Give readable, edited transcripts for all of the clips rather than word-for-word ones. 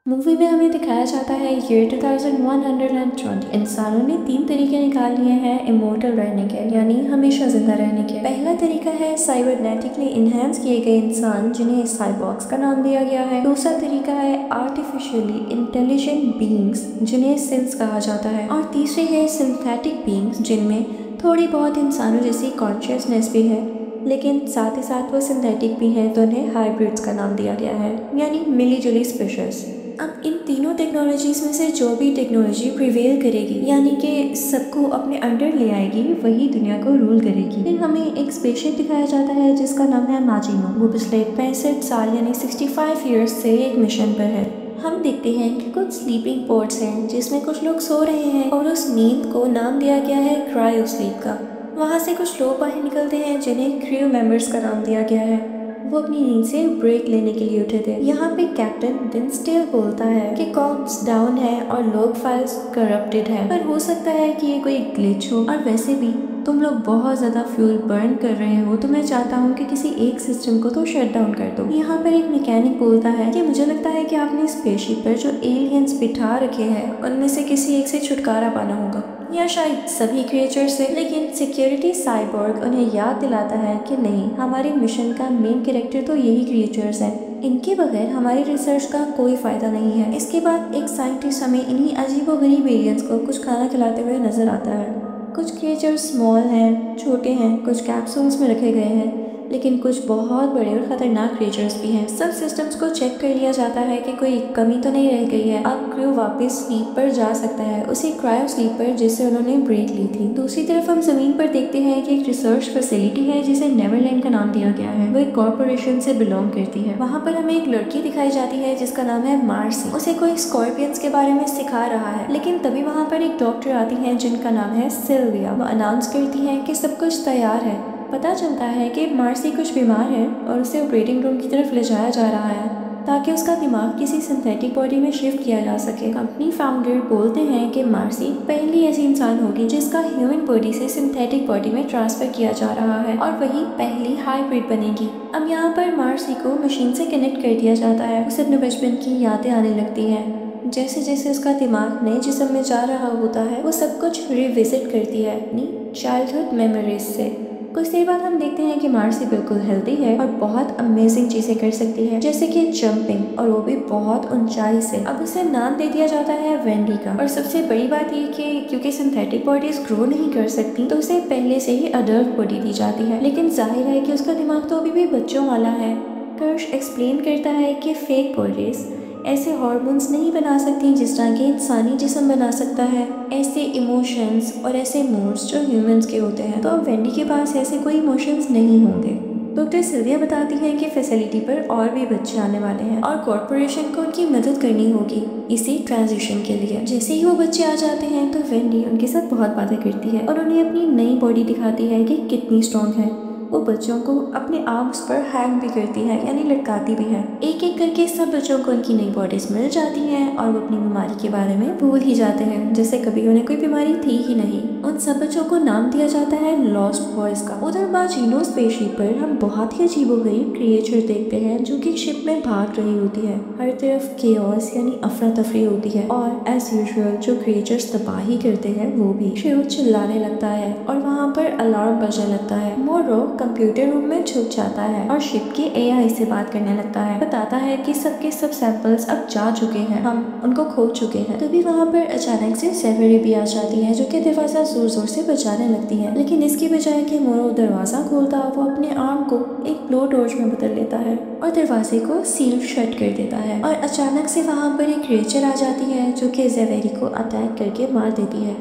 Movie में हमें दिखाया जाता है ईयर 2120 इंसानों ने 3 तरीके निकाल लिए हैं इमोर्टल रहने के, यानी हमेशा जिंदा रहने के। पहला तरीका है साइबरनेटिकली इनहेंस किए गए इंसान, जिन्हें साइबॉर्ग्स का नाम दिया गया है। दूसरा तरीका है आर्टिफिशियली इंटेलिजेंट बीइंग्स, जिन्हें सिंस कहा जाता है। और तीसरी है सिंथेटिक बीइंग्स, जिनमें थोड़ी बहुत इंसानों जैसी कॉन्शियसनेस भी है, लेकिन साथ ही साथ वो सिंथेटिक भी हैं, तो उन्हें हाइब्रिड्स का नाम दिया गया है, यानी मिली जुली स्पीशीज। अब इन तीनों टेक्नोलॉजीज में से जो भी टेक्नोलॉजी प्रिवेल करेगी, यानी कि सबको अपने अंडर ले आएगी, वही दुनिया को रूल करेगी। फिर हमें एक स्पेसशिप दिखाया जाता है जिसका नाम है माजिनो। वो पिछले 65 साल यानी 65 ईयर्स से एक मिशन पर है। हम देखते हैं कि कुछ स्लीपिंग पोर्ट्स हैं जिसमें कुछ लोग सो रहे हैं और उस नींद को नाम दिया गया है क्रायो स्लीप का। वहाँ से कुछ लोग बाहर निकलते हैं जिन्हें क्रू मेंबर्स का नाम दिया गया है। वो अपनी नींद से ब्रेक लेने के लिए उठे थे। यहाँ पे कैप्टन डिन्सडेल बोलता है कि कॉम्स डाउन है और लॉग फाइल्स करप्टेड है, पर हो सकता है कि ये कोई ग्लिच हो। और वैसे भी तुम लोग बहुत ज्यादा फ्यूल बर्न कर रहे हो, तो मैं चाहता हूँ कि किसी एक सिस्टम को तो शट डाउन कर दो। यहाँ पर एक मैकेनिक बोलता है कि मुझे लगता है कि आपने स्पेसशिप पर जो एलियंस बिठा रखे हैं उनमें से किसी एक से छुटकारा पाना होगा, या शायद सभी क्रिएचर से। लेकिन सिक्योरिटी साइबॉर्ग उन्हें याद दिलाता है कि नहीं, हमारे मिशन का मेन कैरेक्टर तो यही क्रिएचर्स हैं, इनके बगैर हमारी रिसर्च का कोई फायदा नहीं है। इसके बाद एक साइंटिस्ट हमें इन्हीं अजीबोगरीब एलियंस को कुछ खाना खिलाते हुए नजर आता है। कुछ क्रिएचर्स स्मॉल हैं, छोटे हैं, कुछ कैप्सूल्स में रखे गए हैं, लेकिन कुछ बहुत बड़े और खतरनाक क्रिएचर्स भी हैं। सब सिस्टम्स को चेक कर लिया जाता है कि कोई कमी तो नहीं रह गई है। अब क्रू वापस स्लीप पर जा सकता है, उसी क्रायो स्लीप पर जिससे उन्होंने ब्रेक ली थी। दूसरी तरफ हम जमीन पर देखते हैं कि एक रिसर्च फैसिलिटी है जिसे नेवरलैंड का नाम दिया गया है। वो एक कॉर्पोरेशन से बिलोंग करती है। वहाँ पर हमें एक लड़की दिखाई जाती है जिसका नाम है मार्सी। उसे कोई स्कॉर्पियंस के बारे में सिखा रहा है, लेकिन तभी वहाँ पर एक डॉक्टर आती है जिनका नाम है सिल्विया। वो अनाउंस करती है कि सब कुछ तैयार है। पता चलता है कि मार्सी कुछ बीमार है और उसे ऑपरेटिंग रूम की तरफ ले जाया जा रहा है ताकि उसका दिमाग किसी सिंथेटिक बॉडी में शिफ्ट किया जा सके। कंपनी फाउंडर बोलते हैं कि मार्सी पहली ऐसी इंसान होगी जिसका ह्यूमन बॉडी से सिंथेटिक बॉडी में ट्रांसफर किया जा रहा है, और वही पहली हाइब्रिड बनेगी। अब यहाँ पर मार्सी को मशीन से कनेक्ट कर दिया जाता है। उसे अपने बचपन की यादें आने लगती हैं। जैसे जैसे उसका दिमाग नए जिस्म में जा रहा होता है, वो सब कुछ रिविजिट करती है अपनी चाइल्डहुड मेमोरीज से। कुछ देर बाद हम देखते हैं कि मार्सी बिल्कुल हेल्दी है और बहुत अमेजिंग चीजें कर सकती है, जैसे कि जंपिंग, और वो भी बहुत ऊंचाई से। अब उसे नाम दे दिया जाता है वेंडी का। और सबसे बड़ी बात ये कि क्योंकि सिंथेटिक बॉडीज ग्रो नहीं कर सकती, तो उसे पहले से ही अडल्ट बॉडी दी जाती है। लेकिन जाहिर है कि उसका दिमाग तो अभी भी बच्चों वाला है। कर्श एक्सप्लेन करता है कि फेक बॉडीज ऐसे हार्मोन्स नहीं बना सकती जिस तरह के इंसानी जिस्म बना सकता है, ऐसे इमोशंस और ऐसे मूड्स जो ह्यूमंस के होते हैं। तो अब वेंडी के पास ऐसे कोई इमोशंस नहीं होंगे। डॉक्टर सिल्विया बताती है कि फैसिलिटी पर और भी बच्चे आने वाले हैं और कॉर्पोरेशन को उनकी मदद करनी होगी इसी ट्रांजिशन के लिए। जैसे ही वो बच्चे आ जाते हैं तो वेंडी उनके साथ बहुत बातें करती है और उन्हें अपनी नई बॉडी दिखाती है कि कितनी स्ट्रॉन्ग है। वो बच्चों को अपने आर्म्स पर हैंग भी करती है, यानी लटकाती भी है। एक एक करके सब बच्चों को उनकी नई बॉडीज मिल जाती हैं और वो अपनी बीमारी के बारे में भूल ही जाते हैं, जैसे कभी उन्हें कोई बीमारी थी ही नहीं। उन सब बच्चों को नाम दिया जाता है लॉस्ट बॉयज का। उधर माजिनो स्पेसशिप पर हम बहुत ही अजीबोगरीब क्रिएचर देखते हैं जो कि शिप में भाग रही होती है। हर तरफ केओस यानी अफरा तफरी होती है और एज यूजुअल जो क्रिएचर्स तबाही करते हैं वो भी। शिव चिल्लाने लगता है और वहाँ पर अलार्म बजने लगता है। मोरो कंप्यूटर रूम में छुप जाता है और शिप की एआई से बात करने लगता है। बताता है कि सबके सब सैंपल्स अब जा चुके हैं, हम उनको खो चुके हैं। तभी वहाँ पर अचानक से सेवेरी भी आ जाती है जो कि दरवाजा जोर जोर से बजाने लगती है, लेकिन इसकी बजाय कि मोरो दरवाजा खोलता, वो अपने आर्म को एक ब्लो टॉर्च में बदल लेता है और दरवाजे को सील शट कर देता है। और अचानक से वहाँ पर एक क्रिएचर आ जाती है जो कि सेवेरी को अटैक करके मार देती है।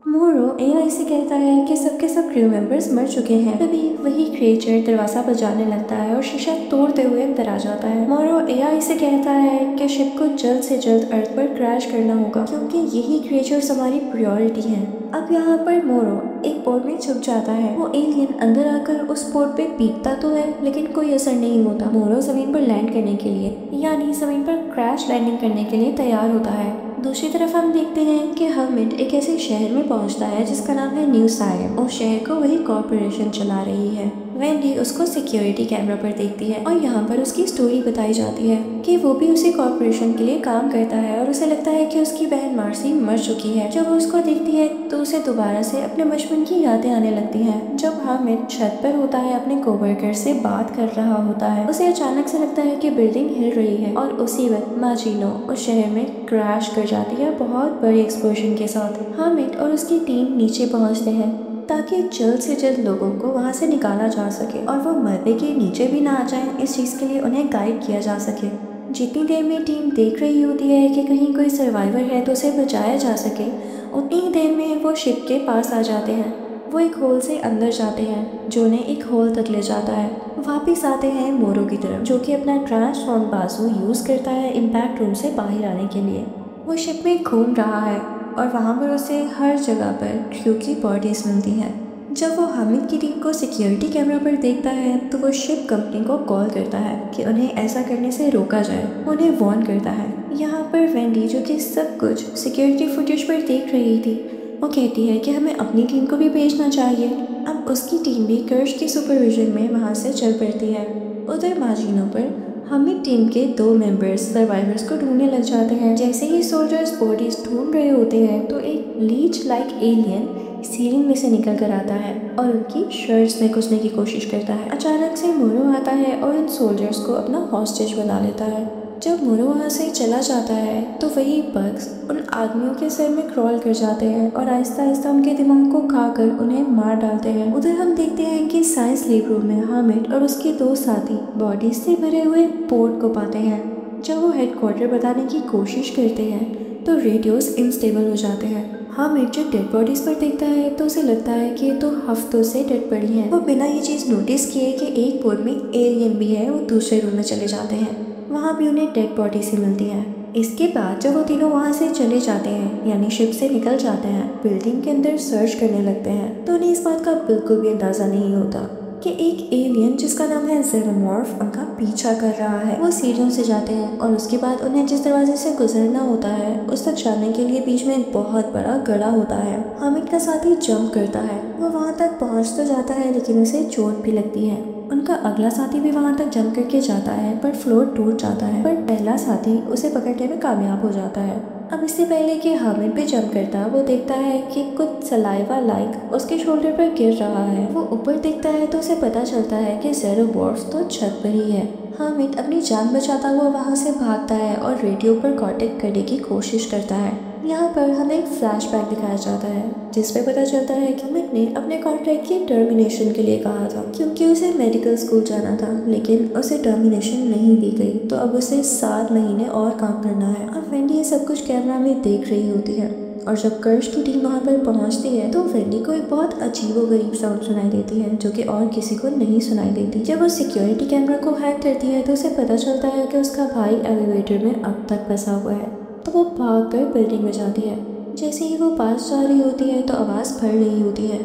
मोरो एआई से कहता है कि सबके सब क्रू मेंबर्स मर चुके हैं। तभी वही क्रिएचर दरवाजा बजाने लगता है और शीशा तोड़ते हुए अंदर आ जाता है। मोरो एआई से कहता है कि शिप को जल्द से जल्द अर्थ पर क्रैश करना होगा क्योंकि यही क्रिएचर्स हमारी प्रायोरिटी हैं। अब यहाँ पर मोरो एक पोर्ट में छुप जाता है। वो एलियन अंदर आकर उस पोर्ट पे पीटता तो है लेकिन कोई असर नहीं होता। मोरो जमीन पर लैंड करने के लिए, यानी जमीन पर क्रैश लैंडिंग करने के लिए तैयार होता है। दूसरी तरफ हम देखते हैं कि हर्मिट एक ऐसे शहर में पहुंचता है जिसका नाम है न्यू सायम। उस शहर को वही कॉर्पोरेशन चला रही है। वेंडी उसको सिक्योरिटी कैमरा पर देखती है और यहाँ पर उसकी स्टोरी बताई जाती है कि वो भी उसी कॉर्पोरेशन के लिए काम करता है और उसे लगता है कि उसकी बहन मार्सी मर चुकी है। जब वो उसको देखती है तो उसे दोबारा से अपने बचपन की यादें आने लगती हैं। जब हामिद छत पर होता है, अपने कोवर्कर से बात कर रहा होता है, उसे अचानक से लगता है कि बिल्डिंग हिल रही है और उसी वक्त माजिनो उस शहर में क्रैश कर जाती है बहुत बड़े एक्सप्लोजन के साथ। हामिद और उसकी टीम नीचे पहुंचते हैं ताकि जल्द से जल्द लोगों को वहां से निकाला जा सके और वो मलबे के नीचे भी ना आ जाएं। इस चीज़ के लिए उन्हें गाइड किया जा सके। जितनी देर में टीम देख रही होती है कि कहीं कोई सर्वाइवर है तो उसे बचाया जा सके, उतनी ही देर में वो शिप के पास आ जाते हैं। वो एक होल से अंदर जाते हैं जो उन्हें एक होल तक ले जाता है। वापिस आते हैं मोरो की तरफ, जो कि अपना ट्रांसफॉर्म बाजू यूज़ करता है इम्पैक्ट रूम से बाहर आने के लिए। वो शिप में घूम रहा है और वहाँ पर उसे हर जगह पर क्रू की बॉडीज मिलती हैं। जब वो हामिद की टीम को सिक्योरिटी कैमरा पर देखता है तो वो शिप कंपनी को कॉल करता है कि उन्हें ऐसा करने से रोका जाए, उन्हें वार्न करता है। यहाँ पर वेंडी, जो कि सब कुछ सिक्योरिटी फुटेज पर देख रही थी, वो कहती है कि हमें अपनी टीम को भी भेजना चाहिए। अब उसकी टीम भी कर्श की सुपरविजन में वहाँ से चल पड़ती है। उधर माजिनो पर हामिद टीम के 2 मेंबर्स सर्वाइवर्स को ढूंढने लग जाते हैं। जैसे ही सोल्जर्स बॉडीज ढूंढ रहे होते हैं तो एक लीच लाइक एलियन सीलिंग में से निकल कर आता है और उनकी शर्ट्स में घुसने की कोशिश करता है। अचानक से मोरो आता है और उन सोल्जर्स को अपना हॉस्टेज बना लेता है। जब मोरो वहाँ से चला जाता है तो वही बग्स उन आदमियों के सर में क्रॉल कर जाते हैं और आहिस्ता आहिस्ता उनके दिमाग को खाकर उन्हें मार डालते हैं। उधर हम देखते हैं कि साइंस लैब रूम में हामिद और उसके 2 साथी बॉडीज से भरे हुए पोर्ट को पाते हैं। जब वो हेडक्वार्टर बताने की कोशिश करते हैं तो रेडियोस इनस्टेबल हो जाते हैं। हामिद जब डेड बॉडीज पर देखता है तो उसे लगता है कि ये तो हफ्तों से डेड पड़ी हैं। वो बिना ये चीज़ नोटिस किए कि एक पोर्ट में एलियन भी है, वो दूसरे रूम में चले जाते हैं। वहाँ भी उन्हें डेड बॉडी से मिलती है। इसके बाद जब वो तीनों वहाँ से चले जाते हैं, यानी शिप से निकल जाते हैं, बिल्डिंग के अंदर सर्च करने लगते हैं, तो उन्हें इस बात का बिल्कुल भी अंदाज़ा नहीं होता कि एक एलियन जिसका नाम है जेनोमॉर्फ उनका पीछा कर रहा है। वो सीढ़ियों से जाते हैं और उसके बाद उन्हें जिस दरवाजे से गुजरना होता है उस तक जाने के लिए बीच में एक बहुत बड़ा गड्ढा होता है। हामिद का साथी जंप करता है, वो वहाँ तक पहुँच तो जाता है लेकिन उसे चोट भी लगती है। उनका अगला साथी भी वहाँ तक जंप करके जाता है पर फ्लोर टूट जाता है, पर पहला साथी उसे पकड़ने में कामयाब हो जाता है। अब इससे पहले कि हामिद भी जंप करता, वो देखता है कि कुछ सलाइवा लाइक उसके शोल्डर पर गिर रहा है। वो ऊपर देखता है तो उसे पता चलता है कि ज़ेरोबॉर्फ तो छत पर ही है। हामिद अपनी जान बचाता हुआ वहाँ से भागता है और रेडियो पर कांटेक्ट करने की कोशिश करता है। यहाँ पर हमें एक फ्लैशबैक दिखाया जाता है जिसमें पता चलता है कि हामिद ने अपने कॉन्ट्रैक्ट की टर्मिनेशन के लिए कहा था क्योंकि उसे मेडिकल स्कूल जाना था, लेकिन उसे टर्मिनेशन नहीं दी गई, तो अब उसे 7 महीने और काम करना है। अब वेंडी ये सब कुछ कैमरा में देख रही होती है और जब कर्श की टीम वहाँ पर पहुँचती है तो वेंडी को एक बहुत अजीबोगरीब साउंड सुनाई देती है जो कि और किसी को नहीं सुनाई देती। जब वो सिक्योरिटी कैमरा को हैक करती है तो उसे पता चलता है कि उसका भाई एलिवेटर में अब तक फंसा हुआ है, तो वो भागकर बिल्डिंग में जाती है। जैसे ही वो पास जा रही होती है तो आवाज़ फट रही होती है।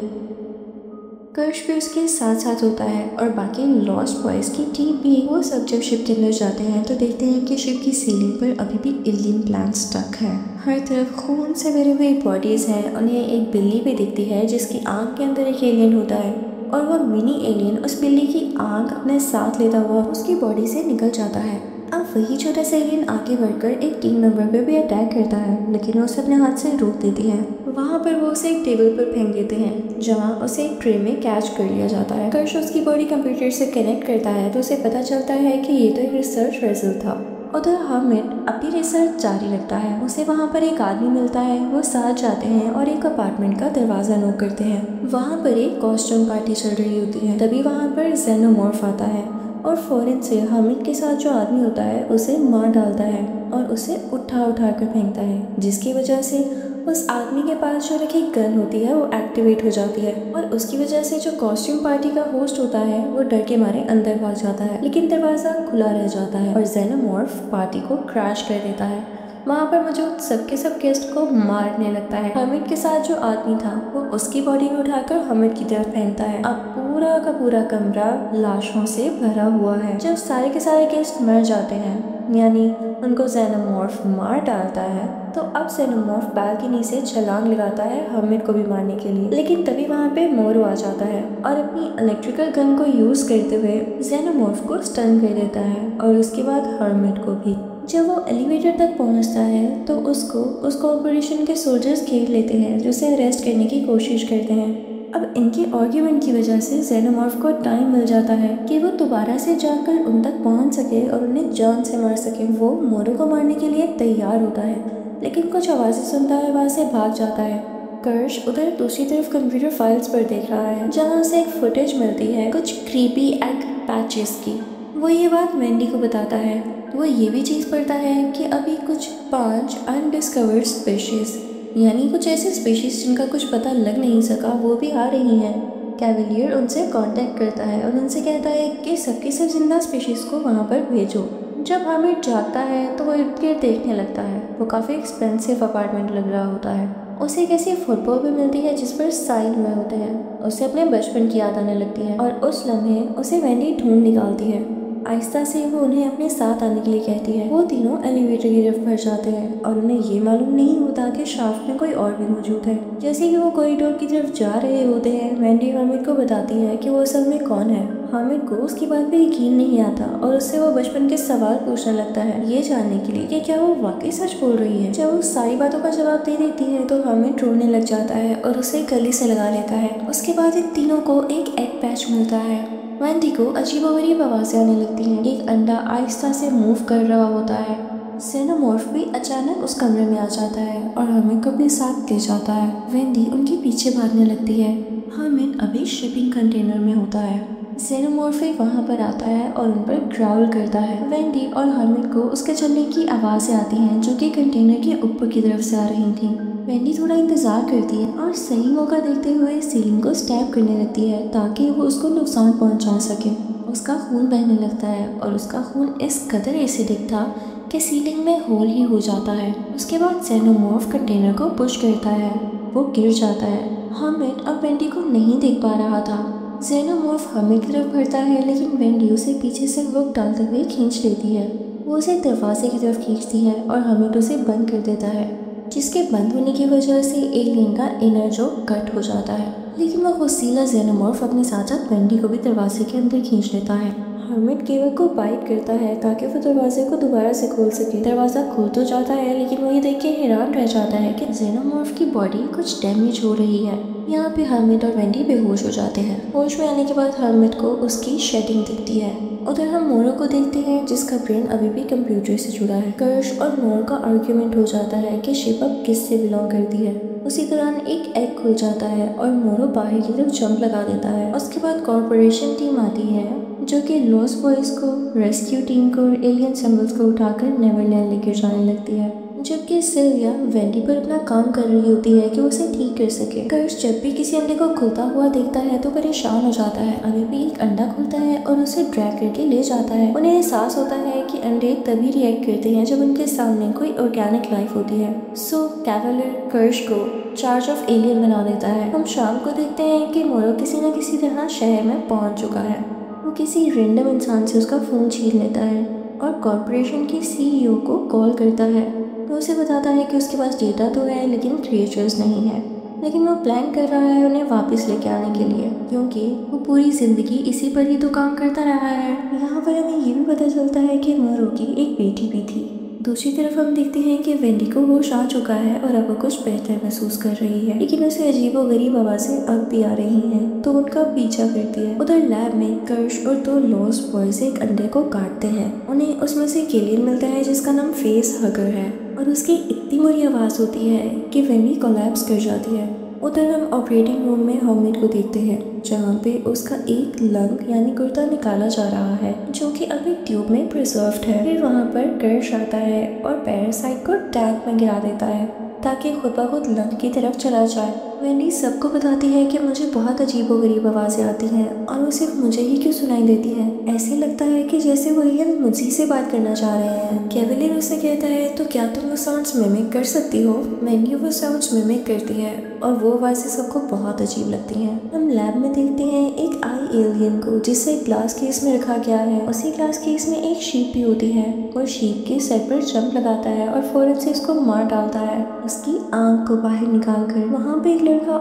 कर्श भी उसके साथ साथ होता है और बाकी लॉस्ट बॉयज़ की टीम भी। वो सब जब शिप के अंदर जाते हैं तो देखते हैं कि शिप की सीलिंग पर अभी भी एलियन प्लांट स्टक है। हर तरफ खून से भरी हुई बॉडीज़ हैं। उन्हें एक बिल्ली भी दिखती है जिसकी आँख के अंदर एक एलियन होता है और वो मिनी एलियन उस बिल्ली की आँख अपने साथ लेता हुआ उसकी बॉडी से निकल जाता है। अब वही छोटा सा एलियन आगे बढ़कर एक टीम मेंबर पर भी अटैक करता है, लेकिन वो उसे अपने हाथ से रोक देती है। वहाँ पर वो उसे एक टेबल पर फेंक देते हैं जहाँ उसे एक ट्रे में कैच कर लिया जाता है। कर्श उसकी बॉडी कंप्यूटर से कनेक्ट करता है तो उसे पता चलता है कि ये तो एक रिसर्च वेसल था। उधर हामिद अपनी रिसर्च जारी रखता है। उसे वहाँ पर एक आदमी मिलता है, वो साथ जाते हैं और एक अपार्टमेंट का दरवाज़ा नॉक करते हैं। वहाँ पर एक कॉस्ट्यूम पार्टी चल रही होती है। तभी वहाँ पर जेनोमॉर्फ आता है और फौरन से हामिद के साथ जो आदमी होता है उसे मार डालता है और उसे उठा कर फेंकता है, जिसकी वजह से उस आदमी के पास जो रखी गन होती है वो एक्टिवेट हो जाती है और उसकी वजह से जो कॉस्ट्यूम पार्टी का होस्ट होता है वो डर के मारे अंदर भाग जाता है, लेकिन दरवाज़ा खुला रह जाता है और जेनोमॉर्फ पार्टी को क्रैश कर देता है। वहाँ पर मौजूद सबके सब गेस्ट को मारने लगता है। हामिद के साथ जो आदमी था वो उसकी बॉडी को उठाकर हामिद की तरफ फेंकता है। अब पूरा का पूरा कमरा लाशों से भरा हुआ है। जब सारे के सारे गेस्ट मर जाते हैं, यानी उनको जेनोमॉर्फ मार डालता है। तो अब जेनोमॉर्फ बालकनी से छलांग लगाता है हर्मिट को भी मारने के लिए, लेकिन तभी वहाँ पे मोरो आ जाता है और अपनी इलेक्ट्रिकल गन को यूज करते हुए जेनोमॉर्फ को स्टन कर देता है और उसके बाद हर्मिट को भी। जब वो एलिवेटर तक पहुंचता है तो उसको उस कॉर्पोरेशन के सोल्जर्स घेर लेते हैं जो उसे अरेस्ट करने की कोशिश करते हैं। अब इनके आर्ग्यूमेंट की वजह से जेनोमॉर्फ को टाइम मिल जाता है कि वो दोबारा से जाकर उन तक पहुंच सके और उन्हें जान से मार सके। वो मोरो को मारने के लिए तैयार होता है, लेकिन कुछ आवाज़ें सुनता है, वहाँ से भाग जाता है। कर्श उधर दूसरी तरफ कंप्यूटर फाइल्स पर देख रहा है जहाँ उसे एक फुटेज मिलती है कुछ क्रीपी एग पैचेस की। वो ये बात वेंडी को बताता है। वो ये भी चीज़ पढ़ता है कि अभी कुछ 5 अनडिस्कवर्ड स्पीशीज, यानी कुछ ऐसे स्पीशीज जिनका कुछ पता लग नहीं सका, वो भी आ रही हैं। कैवलियर उनसे कांटेक्ट करता है और उनसे कहता है कि सबकी सब जिंदा स्पीशीज को वहाँ पर भेजो। जब हर्मिट जागता है तो वो इर्द गिर्द देखने लगता है। वो काफ़ी एक्सपेंसिव अपार्टमेंट लग रहा होता है। उसे एक ऐसी फुटबॉल भी मिलती है जिस पर साइन हुए होते हैं। उसे अपने बचपन की याद आने लगती है और उस लम्हे उसे वेंडी ढूंढ निकालती है। आहिस्ता से वो उन्हें अपने साथ आने के लिए कहती है। वो तीनों एलिवेटर की तरफ बढ़ जाते हैं और उन्हें ये मालूम नहीं होता कि शाफ्ट में कोई और भी मौजूद है। जैसे कि वो कॉरिडोर की तरफ जा रहे होते हैं, वेंडी हर्मिट को बताती है कि वो असल में कौन है। हर्मिट को उसकी बात पे यकीन नहीं आता और उससे वो बचपन के सवाल पूछने लगता है ये जानने के लिए कि क्या वो वाकई सच बोल रही है। जब वो सारी बातों का जवाब दे देती है तो हर्मिट रोने लग जाता है और उसे गले से लगा लेता है। उसके बाद इन तीनों को एक एग पैच मिलता है। वेंडी को अजीबोगरीब आवाज़ें आने लगती हैं। एक अंडा आहिस्ता से मूव कर रहा होता है। जेनोमॉर्फ भी अचानक उस कमरे में आ जाता है और हर्मिट को अपने साथ ले जाता है। वेंडी उनके पीछे भागने लगती है। हर्मिट अभी शिपिंग कंटेनर में होता है। जेनोमॉर्फ वहाँ पर आता है और उन पर ग्राउल करता है। वेंडी और हर्मिट को उसके चलने की आवाज़ें आती हैं जो कि कंटेनर के ऊपर की तरफ से आ रही थी। वेंडी थोड़ा इंतजार करती है और सही मौका देखते हुए सीलिंग को स्टैब करने लगती है ताकि वो उसको नुकसान पहुंचा सके। उसका खून बहने लगता है और उसका खून इस कदर एसिडिक था कि सीलिंग में होल ही हो जाता है। उसके बाद जेनोमॉर्फ कंटेनर को पुश करता है। वो गिर जाता है। हर्मिट अब वेंडी को नहीं देख पा रहा था। जेनोमॉर्फ हर्मिट की तरफ बढ़ता है, लेकिन वेंडी उसे पीछे से हुक डालते हुए खींच लेती है। वो उसे दरवाजे की तरफ खींचती है और हर्मिट उसे बंद कर देता है, जिसके बंद होने की वजह से एलियन का इनर जो कट हो जाता है। लेकिन वह वसीला जेनोमॉर्फ अपने साथ साथ वेंडी को भी दरवाजे के अंदर खींच लेता है। हर्मिट केवल को बाइट करता है ताकि वो दरवाजे को दोबारा से खोल सके। दरवाज़ा खुल तो जाता है, लेकिन वो ये देख के हैरान रह जाता है कि जेनोमॉर्फ की बॉडी कुछ डैमेज हो रही है। यहाँ पे हर्मिट और वेंडी बेहोश हो जाते हैं। होश में आने के बाद हर्मिट को उसकी शेडिंग दिखती है। उधर हम मोरो को देखते हैं जिसका ब्रेन अभी भी कंप्यूटर से जुड़ा है। कर्श और मोरो का आर्ग्यूमेंट हो जाता है कि शिप अब किससे बिलोंग करती है। उसी दौरान एक एग खुल जाता है और मोरो बाहर की तरफ जंप लगा देता है। उसके बाद कॉर्पोरेशन टीम आती है जो कि लॉस्ट बॉयज को, रेस्क्यू टीम को और एलियन सिंबल्स को उठाकर नेवरलैंड लेकर जाने लगती है, जबकि सिल्विया वेंडी पर अपना काम कर रही होती है कि वो उसे ठीक कर सके। कर्श जब भी किसी अंडे को खुलता हुआ देखता है तो परेशान हो जाता है। अभी भी एक अंडा खुलता है और उसे ड्रैग करके ले जाता है। उन्हें एहसास होता है कि अंडे तभी रिएक्ट करते हैं जब उनके सामने कोई ऑर्गेनिक लाइफ होती है। सो कैवलियर कर्श को चार्ज ऑफ एलियन बना देता है। हम शाम को देखते हैं कि मोरो किसी न किसी तरह शहर में पहुंच चुका है। वो किसी रैंडम इंसान से उसका फ़ोन छीन लेता है और कॉर्पोरेशन की सीईओ को कॉल करता है। वो उसे बताता है कि उसके पास डेटा तो है लेकिन क्रिएचर्स नहीं है, लेकिन वो प्लान कर रहा है उन्हें वापस लेके आने के लिए, क्योंकि वो पूरी ज़िंदगी इसी पर ही तो काम करता रहा है। यहाँ पर हमें ये भी पता चलता है कि मोरो की एक बेटी भी थी। दूसरी तरफ हम देखते हैं कि वेंडी को होश आ चुका है और अब वो कुछ बेहतर महसूस कर रही है, लेकिन उसे अजीबोगरीब आवाज़ें अब भी आ रही हैं, तो उनका पीछा करती है। उधर लैब में कर्श और 2 लॉस्ट बॉयज एक अंडे को काटते हैं। उन्हें उसमें से एक एलियन मिलता है जिसका नाम फेस हगर है और उसकी इतनी बुरी आवाज़ होती है कि वेंडी कोलैप्स कर जाती है। उधर हम ऑपरेटिंग रूम में हर्मिट को देखते हैं जहाँ पे उसका एक लंग यानी गुर्दा निकाला जा रहा है जो कि अभी ट्यूब में प्रिजर्व्ड है। फिर वहाँ पर कर्श आता है और पैरासाइट को टैंक में गिरा देता है ताकि खुद ब खुद लंग की तरफ चला जाए। वेंडी सबको बताती है कि मुझे बहुत अजीबोगरीब आवाज़ें आती हैं और वो सिर्फ मुझे ही क्यों सुनाई देती है। ऐसे लगता है कि जैसे वो एलियन मुझे से बात करना चाह रहे हैं। कैवलियर उसे कहता है तो क्या तुम वो साउंड्स मिमिक कर सकती हो। वेंडी वो साउंड्स मिमिक करती है और वो आवाज़ें सबको बहुत अजीब लगती हैं। हम लैब में देखते हैं एक आई एलियन को जिसे ग्लास केस में रखा गया है। उसी ग्लास केस में एक शीप भी होती है और शीप के सर पर जंप लगाता है और फौरन से उसको मार डालता है, उसकी आंख को बाहर निकाल कर। वहाँ पे एक लड़का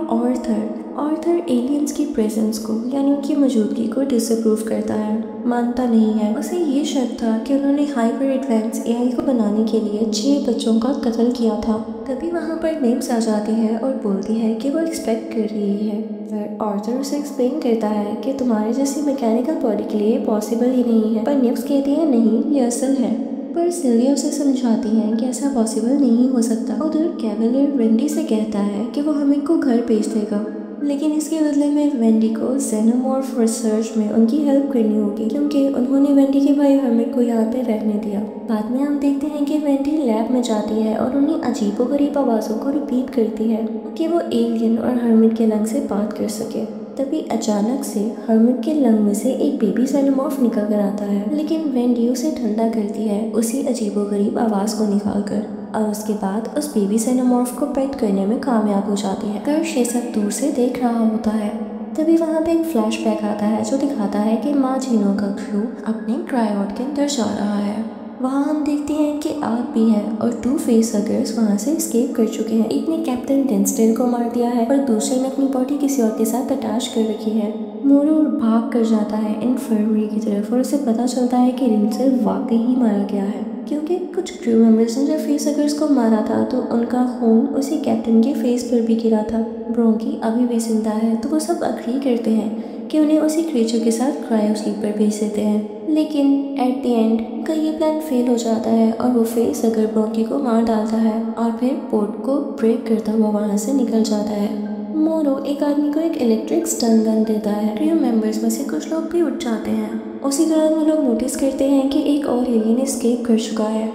ऑर्थर एलियंस की प्रेजेंस को यानी उनकी मौजूदगी को डिसअप्रूव करता है, मानता नहीं है। उसे ये शक था कि उन्होंने हाइपर एडवांस एआई को बनाने के लिए 6 बच्चों का कत्ल किया था। तभी वहाँ पर नेम्स आ जाती है और बोलती है कि वो एक्सपेक्ट कर रही है। फिर ऑर्थर उसे एक्सप्लेन करता है कि तुम्हारे जैसी मैकेनिकल बॉडी के लिए पॉसिबल ही नहीं है, पर नेम्स कहती है नहीं, ये असल है। पर सिल्विया उसे समझाती है कि ऐसा पॉसिबल नहीं हो सकता। उधर कैवलियर वेंडी से कहता है कि वो हमिक को घर भेज देगा, लेकिन इसके बदले में वेंडी को जेनोमॉर्फ रिसर्च में उनकी हेल्प करनी होगी क्योंकि उन्होंने वेंडी के भाई हमिक को यहाँ पे रहने दिया। बाद में हम देखते हैं कि वेंडी लैब में जाती है और उन्हें अजीबोगरीब आवाज़ों को रिपीट करती है कि वो एलियन और हर्मिट के लंग से बात कर सके। तभी अचानक से हर्मिट के लंग में से एक बेबी जेनोमॉर्फ निकल कर आता है, लेकिन वेंडी उसे ठंडा करती है उसी अजीबोगरीब आवाज़ को निकाल कर, और उसके बाद उस बेबी जेनोमॉर्फ को पेट करने में कामयाब हो जाती है। कर्श ये सब दूर से देख रहा होता है। तभी वहाँ पे एक फ्लैशबैक आता है जो दिखाता है कि मार्जिनो का क्रू अपने क्रायोट के अंदर जा रहा है। वहाँ हम देखते हैं कि आग भी है और 2 फेसहगर्स वहाँ से एस्केप कर चुके हैं। एक ने कैप्टन डेंस्टेल को मार दिया है और दूसरे ने अपनी बॉडी किसी और के साथ अटैच कर रखी है। मोरो भाग कर जाता है इन्फर्मरी की तरफ और उसे पता चलता है कि डेंस्टेल वाकई ही मारा गया है, क्योंकि कुछ क्रू मेंबर्स ने जब फेसहगर्स को मारा था तो उनका खून उसी कैप्टन के फेस पर भी गिरा था। ब्रोंकी अभी भी जिंदा है तो वो सब अग्री करते हैं कि उन्हें उसी क्रीचर के साथ क्रायो स्लीप पर भेज देते हैं, लेकिन एट द एंड उनका ये प्लान फेल हो जाता है और वो फेसहगर ब्रोंकी को मार डालता है और फिर पोर्ट को ब्रेक करता हुआ वहाँ से निकल जाता है। मोरो एक आदमी को एक इलेक्ट्रिक स्टन गन देता है। क्रू मेंबर्स में से कुछ लोग भी उठ जाते हैं। उसी दौरान वो लोग नोटिस करते हैं कि एक और एलियन एस्केप कर चुका है।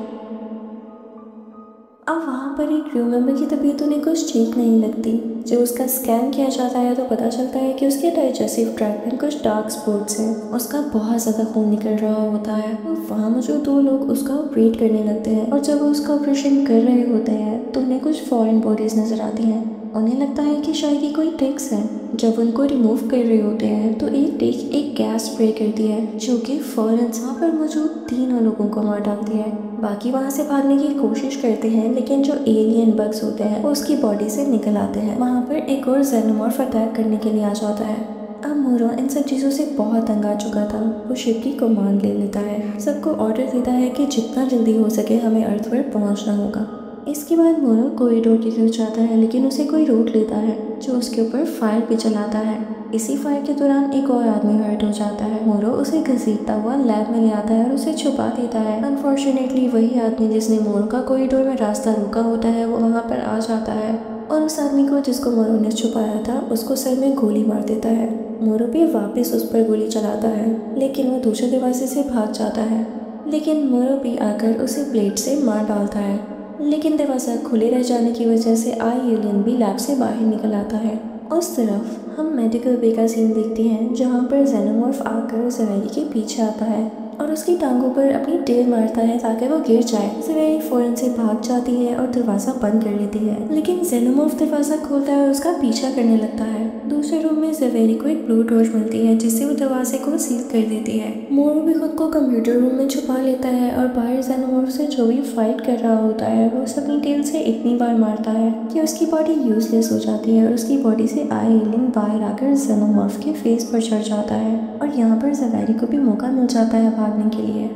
अब वहाँ पर एक क्रू मेंबर की तबीयत उन्हें कुछ ठीक नहीं लगती। जब उसका स्कैन किया जाता है तो पता चलता है कि उसके डाइजेस्टिव ट्रैक्ट में कुछ डार्क स्पॉट्स हैं। उसका बहुत ज़्यादा खून निकल रहा होता है। वहाँ मौजूद 2 लोग उसका ऑपरेट करने लगते हैं और जब वो उसका ऑपरेशन कर रहे होते हैं तो उन्हें कुछ फॉरेन बॉडीज नज़र आती हैं। उन्हें लगता है कि शायद ये कोई टिक्स है। जब उनको रिमूव कर रहे होते हैं तो एक टिक एक गैस स्प्रे करती है जो कि फौरन वहाँ पर मौजूद 3 लोगों को मार डालती है। बाकी वहाँ से भागने की कोशिश करते हैं, लेकिन जो एलियन बग्स होते हैं वो उसकी बॉडी से निकल आते हैं। वहाँ पर एक और जेनोमॉर्फ अटैक करने के लिए आ जाता है। अब मोरो इन सब चीज़ों से बहुत तंग आ चुका था। वो शिप की कमांड ले लेता है, सबको ऑर्डर देता है कि जितना जल्दी हो सके हमें अर्थ पर पहुँचना होगा। इसके बाद मोरो कॉरिडोर की तरफ जाता है, लेकिन उसे कोई रोक लेता है जो उसके ऊपर फायर भी चलाता है। इसी फायर के दौरान एक और आदमी हर्ट हो जाता है। मोरो उसे घसीटता हुआ लैब में ले आता है और उसे छुपा देता है। अनफॉर्चुनेटली वही आदमी जिसने मोरो का कॉरिडोर में रास्ता रोका होता है वो वहाँ पर आ जाता है और उस आदमी को जिसको मोरो ने छुपाया था उसको सर में गोली मार देता है। मोरो भी वापस उस पर गोली चलाता है, लेकिन वो दूसरे दरवाजे से भाग जाता है। लेकिन मोरो भी आकर उसे ब्लेड से मार डालता है, लेकिन दरवाज़ा खुले रह जाने की वजह से आई एलियन भी लैब से बाहर निकल आता है। उस तरफ हम मेडिकल बे का सीन देखते हैं जहाँ पर जेनोमॉर्फ आकर ज़वेरी के पीछे आता है और उसकी टांगों पर अपनी टेल मारता है ताकि वो गिर जाए। ज़वेरी फौरन से भाग जाती है और दरवाज़ा बंद कर लेती है, लेकिन जेनोमॉर्फ दरवाज़ा खोलता है और उसका पीछा करने लगता है। दूसरे रूम में ज़वेरी को एक ब्लू टॉर्च मिलती है जिससे वो दरवाजे को सील कर देती है। मोरो भी खुद को कंप्यूटर रूम में छुपा लेता है और बाहर जेनोमॉर्फ से जो भी फाइट कर रहा होता है वो उसे अपनी टेल से इतनी बार मारता है कि उसकी बॉडी यूजलेस हो जाती है और उसकी बॉडी से आई एलियन बाहर आकर जेनोमॉर्फ के फेस पर चढ़ जाता है और यहाँ पर ज़वेरी को भी मौका मिल जाता है भागने के लिए।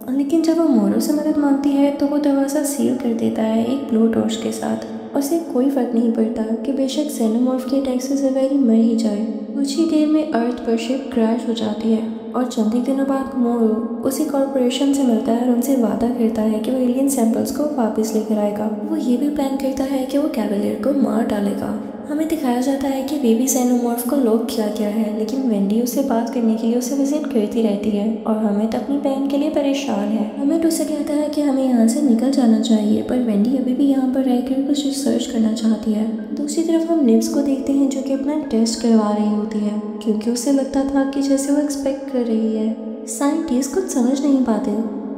लेकिन जब वो मोरो से मदद मांगती है तो वो दरवाज़ा सील कर देता है एक ब्लू टॉर्च के साथ। उसे कोई फर्क नहीं पड़ता कि बेशक जेनोमॉर्फ के अटैक से ज़वेरी मर ही जाए। कुछ ही देर में अर्थ पर शिप क्रैश हो जाती है और चंद ही दिनों बाद मोरो उसी कॉर्पोरेशन से मिलता है और उनसे वादा करता है कि वो एलियन सैंपल्स को वापस लेकर आएगा। वो ये भी प्लान करता है कि वो कैवलियर को मार डालेगा। हमें दिखाया जाता है कि बेबी जेनोमॉर्फ को लॉक किया गया है, लेकिन वेंडी उसे बात करने के लिए उसे विजिट करती रहती है और हमें अपनी बहन के लिए परेशान है। हमें उसे कहता है कि हमें यहाँ से निकल जाना चाहिए, पर वेंडी अभी भी यहाँ पर रहकर कुछ रिसर्च करना चाहती है। दूसरी तरफ हम निब्स को देखते हैं जो कि अपना टेस्ट करवा रही होती है, क्योंकि उसे लगता था कि जैसे वो एक्सपेक्ट कर रही है। साइंटिस्ट कुछ समझ नहीं पाते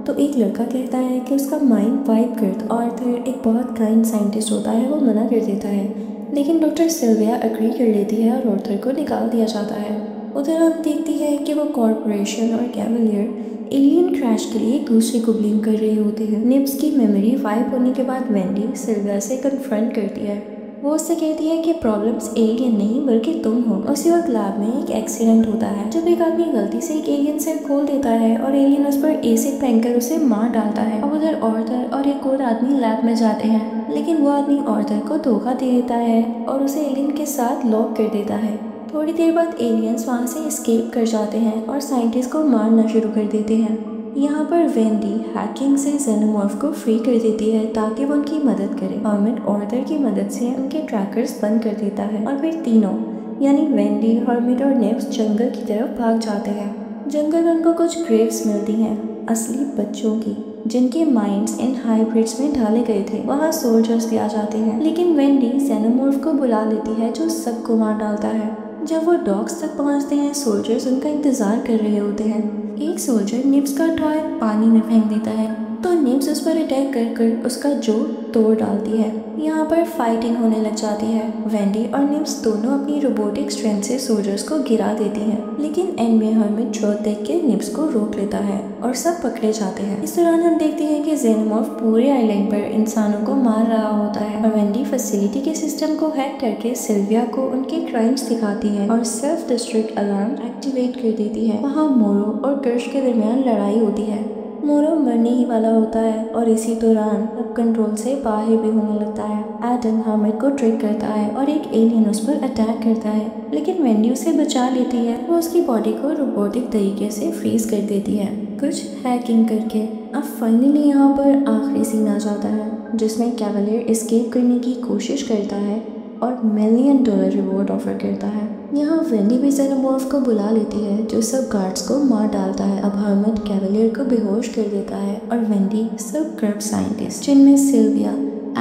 तो एक लड़का कहता है कि उसका माइंड वाइप कर दो। आर्थर एक बहुत काइंड साइंटिस्ट होता है, वो मना कर देता है, लेकिन डॉक्टर सिल्विया एग्री कर लेती है और आर्थर को निकाल दिया जाता है। उधर हम देखती है कि वो कॉर्पोरेशन और कैवलियर एलियन क्रैश के लिए एक दूसरे को ब्लेम कर रही होती है। निब्स की मेमोरी वाइप होने के बाद वेंडी सिल्विया से कन्फ्रंट करती है। वो उससे कहती है कि प्रॉब्लम्स एलियन नहीं बल्कि तुम हो। उसी वक्त लैब में एक एक्सीडेंट होता है जब एक आदमी गलती से एक एलियन सेल खोल देता है और एलियन उस पर एसिड फेंककर उसे मार डालता है। अब उधर आर्थर और एक और आदमी लैब में जाते हैं, लेकिन वो आदमी आर्थर को धोखा दे देता है और उसे एलियन के साथ लॉक कर देता है। थोड़ी देर बाद एलियंस वहाँ से एस्केप कर जाते हैं और साइंटिस्ट को मारना शुरू कर देते हैं। यहाँ पर वेंडी हैकिंग से जेनोमॉर्फ को फ्री कर देती है ताकि वो उनकी मदद करे। हर्मिट आर्थर की मदद से उनके ट्रैकर्स बंद कर देता है और फिर तीनों यानी वेंडी, हर्मिट और निब्स जंगल की तरफ भाग जाते हैं। जंगल में उनको कुछ ग्रेव्स मिलती हैं असली बच्चों की, जिनके माइंड्स इन हाइब्रिड्स में ढाले गए थे। वहाँ सोल्जर्स भी आ जाते हैं, लेकिन वेंडी जेनोमॉर्फ को बुला लेती है जो सबको मार डालता है। जब वो डॉग्स तक पहुँचते हैं, सोल्जर्स उनका इंतजार कर रहे होते हैं। एक सोल्जर निब्स का टॉय पानी में फेंक देता है तो निब्स उस पर अटैक कर उसका जो तोड़ डालती है। यहाँ पर फाइटिंग होने लग जाती है। वेंडी और निब्स दोनों अपनी रोबोटिक स्ट्रेंथ से सोल्जर्स को गिरा देती हैं, लेकिन एंड में हर्मिट ट्रोथ देख के निब्स को रोक लेता है और सब पकड़े जाते हैं। इस दौरान हम देखते हैं कि जेनोमॉर्फ पूरे आइलैंड पर इंसानों को मार रहा होता है और वेंडी फैसिलिटी के सिस्टम को हैक करके सिल्विया को उनके क्राइम्स दिखाती है और सेल्फ डिस्ट्रक्ट अलार्म एक्टिवेट कर देती है। वहाँ मोरो और कर्श के दरमियान लड़ाई होती है। मोरो मरने ही वाला होता है और इसी दौरान अब कंट्रोल से बाहर भी होने लगता है। एडम हर्मिट को ट्रिक करता है और एक एलियन उस पर अटैक करता है, लेकिन वेंडी उसे बचा लेती है। वो उसकी बॉडी को रोबोटिक तरीके से फ्रीज कर देती है, कुछ हैकिंग करके। अब फाइनली यहाँ पर आखिरी सीन आ जाता है जिसमें कैवलियर एस्केप करने की कोशिश करता है और $1 मिलियन रिवॉर्ड ऑफर करता है। यहाँ वेंडी भी जेनोमॉर्फ को बुला लेती है जो सब गार्ड्स को मार डालता है। अब हर्मिट कैवलियर को बेहोश कर देता है और वेंडी सब कर्ब साइंटिस्ट जिनमें सिल्विया,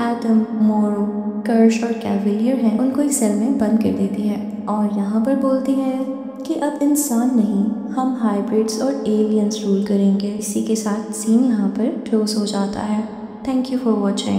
एडम, मोरो, कर्श और कैवलियर हैं उनको एक सेल में बंद कर देती है और यहाँ पर बोलती है कि अब इंसान नहीं, हम हाइब्रिड्स और एलियंस रूल करेंगे। इसी के साथ सीन यहाँ पर क्लोज हो जाता है। Thank you for watching.